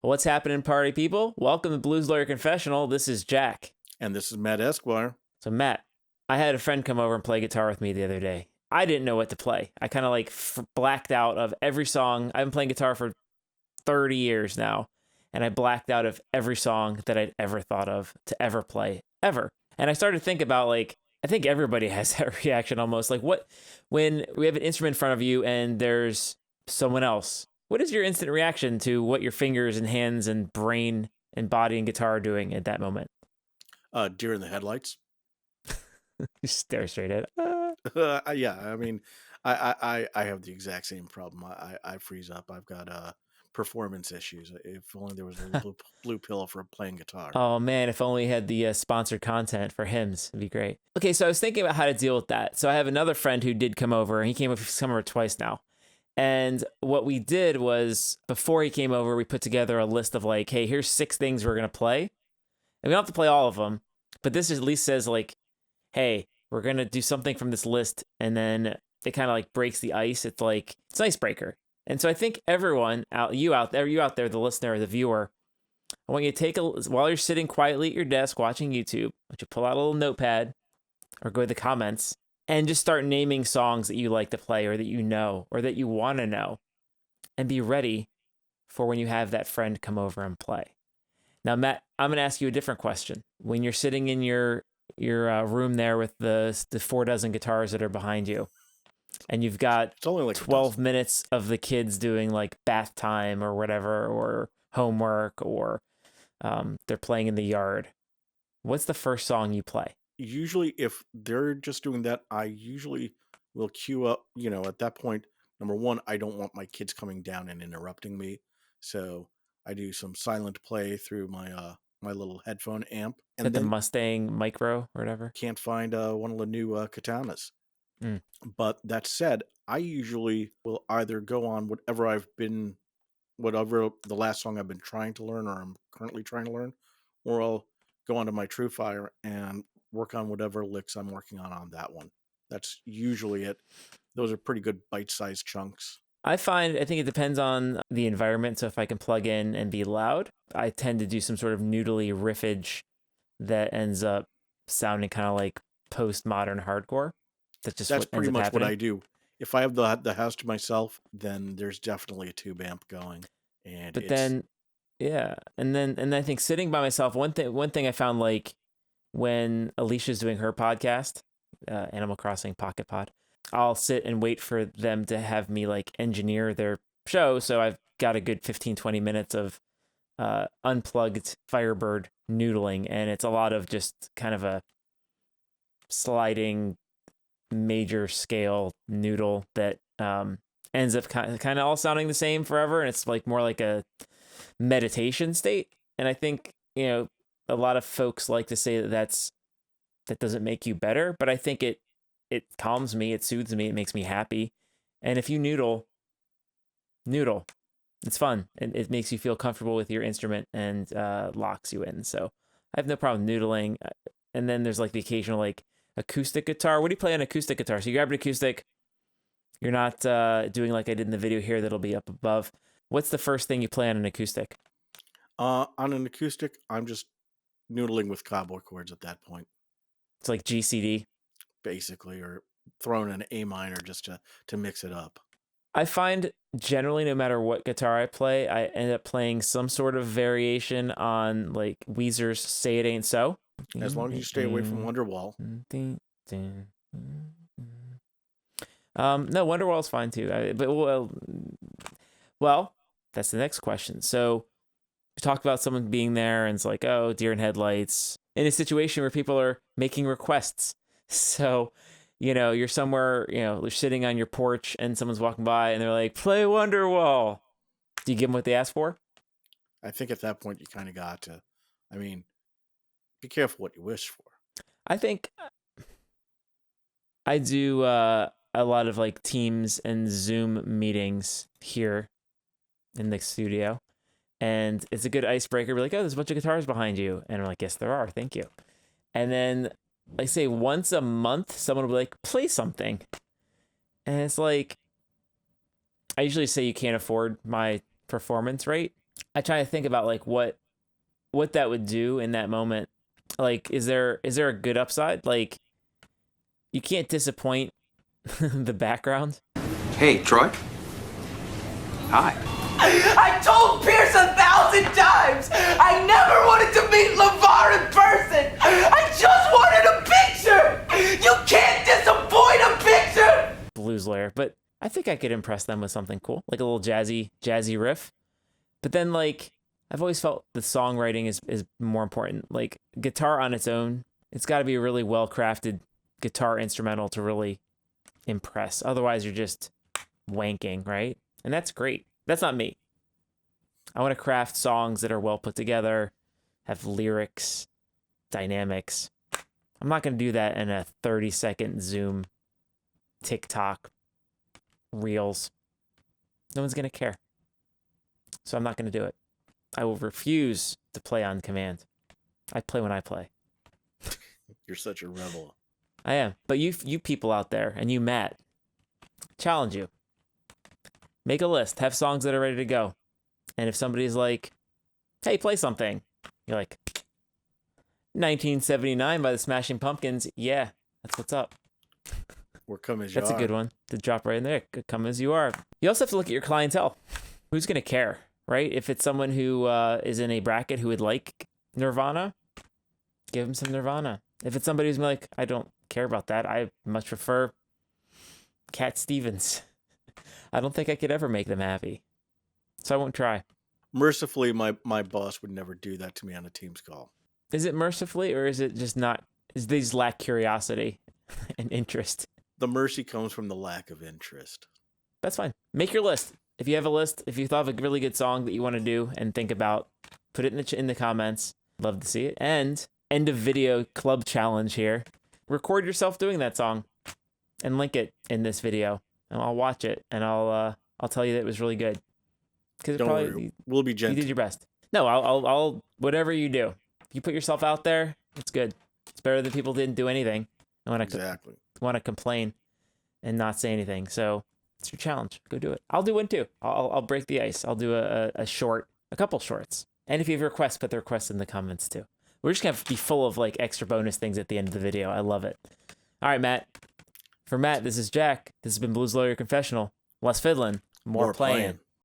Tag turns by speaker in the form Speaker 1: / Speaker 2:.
Speaker 1: What's happening, party people? Welcome to Blues Lawyer Confessional. This is Jack.
Speaker 2: And this is Matt Esquire.
Speaker 1: So, Matt, I had a friend come over and play guitar with me the other day. I didn't know what to play. I kind of blacked out of every song. I've been playing guitar for 30 years now, and I blacked out of every song that I'd ever thought of to ever play, ever. And I started to think about, I think everybody has that reaction almost. When we have an instrument in front of you and there's someone else, what is your instant reaction to what your fingers and hands and brain and body and guitar are doing at that moment?
Speaker 2: Deer in the headlights.
Speaker 1: You stare straight at it.
Speaker 2: Yeah, I mean, I have the exact same problem. I freeze up. I've got performance issues. If only there was a blue pill for playing guitar.
Speaker 1: Oh man, if only we had the sponsored content for hymns, it'd be great. Okay, so I was thinking about how to deal with that. So I have another friend who did come over, and he came over twice now. And what we did was, before he came over, we put together a list of hey, here's 6 things we're going to play. And we don't have to play all of them, but this at least says hey, we're going to do something from this list. And then it kind of breaks the ice. It's it's an icebreaker. And so I think everyone, you out there, the listener or the viewer, I want you to while you're sitting quietly at your desk watching YouTube, I want you to pull out a little notepad or go to the comments and just start naming songs that you like to play or that you know or that you want to know, and be ready for when you have that friend come over and play. Now, Matt, I'm going to ask you a different question. When you're sitting in your room there with the 4 dozen guitars that are behind you, and you've got
Speaker 2: it's only
Speaker 1: 12 minutes of the kids doing bath time or whatever, or homework, or they're playing in the yard, what's the first song you play?
Speaker 2: Usually, if they're just doing that, I usually will queue up. At that point, number one, I don't want my kids coming down and interrupting me, so I do some silent play through my my little headphone amp.
Speaker 1: And then the Mustang Micro or whatever.
Speaker 2: Can't find one of the new Katanas. But that said, I usually will either go on whatever the last song I've been trying to learn or I'm currently trying to learn, or I'll go onto my TrueFire and work on whatever licks I'm working on that one. That's usually it. Those are pretty good bite-sized chunks.
Speaker 1: I think it depends on the environment. So if I can plug in and be loud, I tend to do some sort of noodly riffage that ends up sounding kind of like postmodern hardcore.
Speaker 2: That's pretty much what I do. If I have the house to myself, then there's definitely a tube amp going. And
Speaker 1: I think sitting by myself, one thing I found, when Alicia's doing her podcast, Animal Crossing Pocket Pod, I'll sit and wait for them to have me engineer their show. So I've got a good 15-20 minutes of unplugged Firebird noodling, and it's a lot of just kind of a sliding major scale noodle that ends up kind of all sounding the same forever, and it's more like a meditation state. And I think a lot of folks like to say that doesn't make you better, but I think it calms me, it soothes me, it makes me happy. And if you noodle, it's fun. It makes you feel comfortable with your instrument and locks you in. So I have no problem noodling. And then there's the occasional acoustic guitar. What do you play on acoustic guitar? So you grab an acoustic. You're not doing like I did in the video here that'll be up above. What's the first thing you play on an acoustic?
Speaker 2: On an acoustic, I'm just noodling with cowboy chords at that point.
Speaker 1: It's like GCD?
Speaker 2: Basically, or throwing an A minor just to mix it up.
Speaker 1: I find generally no matter what guitar I play, I end up playing some sort of variation on Weezer's Say It Ain't So.
Speaker 2: As long as you stay away from Wonderwall.
Speaker 1: No, Wonderwall's fine too. Well, that's the next question. So we talked about someone being there and it's oh, deer in headlights, in a situation where people are making requests. So, you're somewhere, you're sitting on your porch and someone's walking by and they're like, play Wonderwall. Do you give them what they asked for?
Speaker 2: I think at that point you kind of got to. I mean, be careful what you wish for.
Speaker 1: I think I do a lot of Teams and Zoom meetings here in the studio. And it's a good icebreaker. We're oh, there's a bunch of guitars behind you. And I'm like, yes, there are. Thank you. And then say once a month, someone will be play something. And it's I usually say you can't afford my performance rate. I try to think about like what that would do in that moment. Like, is there a good upside? Like, you can't disappoint the background.
Speaker 3: Hey, Troy. Hi.
Speaker 4: I told Pierce 1,000 times I never wanted to meet LeVar in person. I just wanted a picture. You can't disappoint a picture.
Speaker 1: Blues layer, but I think I could impress them with something cool, like a little jazzy riff. But then, like, I've always felt the songwriting is more important. Like, guitar on its own, it's got to be a really well-crafted guitar instrumental to really impress. Otherwise, you're just wanking, right? And that's great. That's not me. I want to craft songs that are well put together, have lyrics, dynamics. I'm not going to do that in a 30-second Zoom, TikTok, Reels. No one's going to care. So I'm not going to do it. I will refuse to play on command. I play when I play.
Speaker 2: You're such a rebel.
Speaker 1: I am. But you people out there, and you, Matt, challenge you. Make a list. Have songs that are ready to go. And if somebody's like, hey, play something, you're like, 1979 by the Smashing Pumpkins. Yeah, that's what's up.
Speaker 2: Or Come As You Are.
Speaker 1: That's a good one to drop right in there. Come As You Are. You also have to look at your clientele. Who's going to care, right? If it's someone who is in a bracket who would like Nirvana, give them some Nirvana. If it's somebody who's like, I don't care about that. I much prefer Cat Stevens. I don't think I could ever make them happy. So I won't try.
Speaker 2: Mercifully, my boss would never do that to me on a Teams call.
Speaker 1: Is it mercifully, or is it just not? Is they just lack curiosity and interest?
Speaker 2: The mercy comes from the lack of interest.
Speaker 1: That's fine. Make your list. If you have a list, if you thought of a really good song that you want to do and think about, put it in the comments. Love to see it. And end of video club challenge here. Record yourself doing that song and link it in this video, and I'll watch it and I'll tell you that it was really good. Because
Speaker 2: Don't worry, we'll be gentle.
Speaker 1: You did your best. No, I'll whatever you do. If you put yourself out there, it's good. It's better than people didn't do anything. I want to complain and not say anything. So it's your challenge. Go do it. I'll do one too. I'll break the ice. I'll do a couple shorts. And if you have requests, put the requests in the comments too. We're just gonna be full of like extra bonus things at the end of the video. I love it. All right, Matt. For Matt, this is Jack. This has been Blues Lawyer Confessional. Less fiddling, more playing.